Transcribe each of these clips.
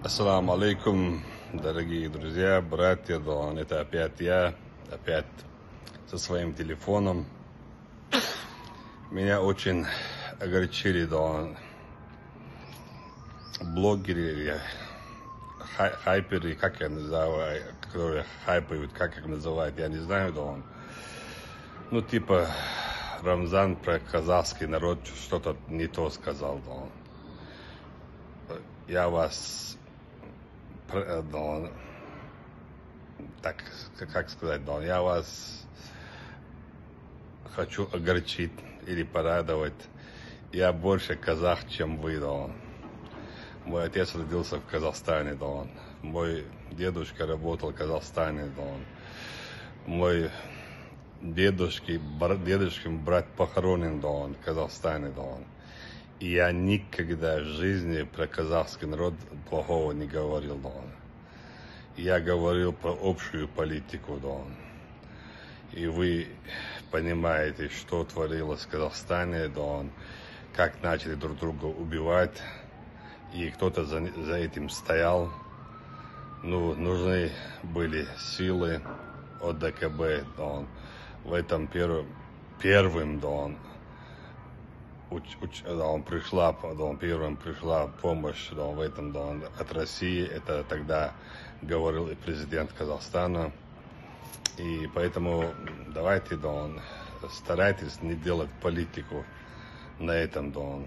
Ассаламу алейкум, дорогие друзья, братья, да, это опять я, опять со своим телефоном. Меня очень огорчили, да, блогеры или хайперы, как я называю, которые хайпают, как их называют, я не знаю, да, ну, типа, Рамзан про казахский народ что-то не то сказал, да. Я вас, да, так, как сказать, да, я вас хочу огорчить или порадовать. Я больше казах, чем вы, да. Мой отец родился в Казахстане, да. Мой дедушка работал в Казахстане, да. Мой дедушкин брат похоронен, да, в Казахстане, да. И я никогда в жизни про казахский народ плохого не говорил, да. Я говорил про общую политику, да. И вы понимаете, что творилось в Казахстане, да, как начали друг друга убивать, и кто-то за этим стоял. Ну, нужны были силы от ДКБ, да, в этом первым, да, первым пришла помощь, да, в этом, да, от России. Это тогда говорил и президент Казахстана. И поэтому давайте, да, старайтесь не делать политику на этом, да.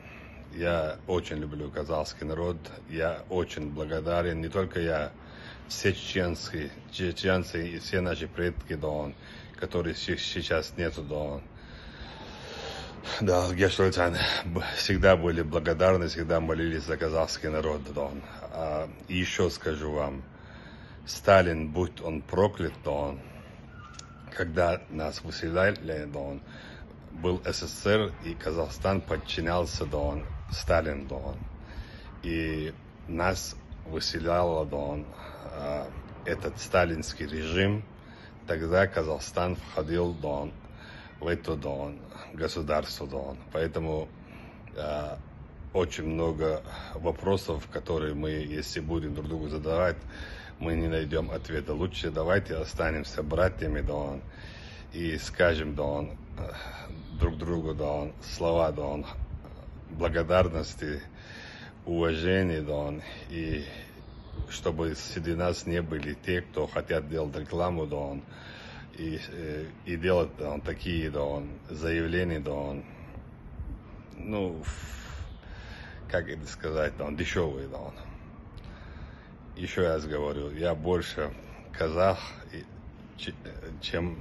Я очень люблю казахский народ, я очень благодарен, не только я, все чеченцы и все наши предки, да, которые сейчас нету, да. Да, Гешвальцан, всегда были благодарны, всегда молились за казахский народ, да. И еще скажу вам, Сталин, будь он проклят, да, когда нас выселяли, да, был СССР, и Казахстан подчинялся, да, Сталин, да, и нас выселял, да, этот сталинский режим. Тогда Казахстан входил, да, в это, да, государство, да. Поэтому очень много вопросов, которые мы, если будем друг другу задавать, мы не найдем ответа. Лучше давайте останемся братьями, да, и скажем, да, друг другу, да, слова, да, благодарности, уважения, да, и чтобы среди нас не были те, кто хотят делать рекламу, да, и делать, да, такие, да, заявления, да, ну, как это сказать, да, дешевые, да. Еще раз говорю, я больше казах, чем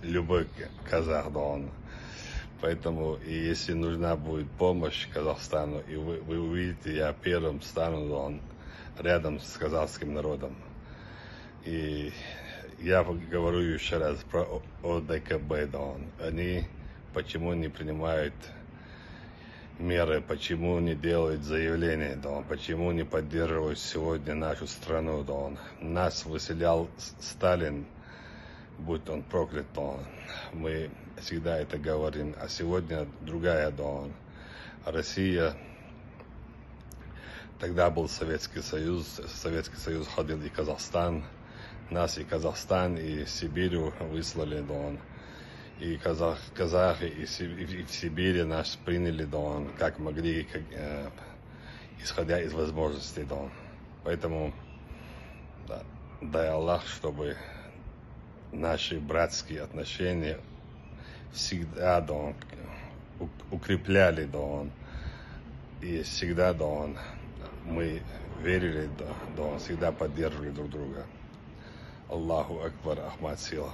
любой казах, да. Поэтому, и если нужна будет помощь Казахстану, и вы увидите, я первым стану, да, рядом с казахским народом. И я говорю еще раз про ОДКБ, да. Они почему не принимают меры, почему не делают заявления, да, почему не поддерживают сегодня нашу страну, да. Нас выселял Сталин, будь он проклят, да. Мы всегда это говорим, а сегодня другая, да, Россия. Тогда был Советский Союз ходил и Казахстан, нас и Казахстан, и Сибирь выслали, да. И казахи и в Сибири нас приняли, да, как могли, исходя из возможностей, да. Поэтому, да, дай Аллах, чтобы наши братские отношения всегда, да, укрепляли, да, и всегда, да, мы верили, да, всегда поддерживали друг друга. Аллаху Акбар, Ахмад Сила.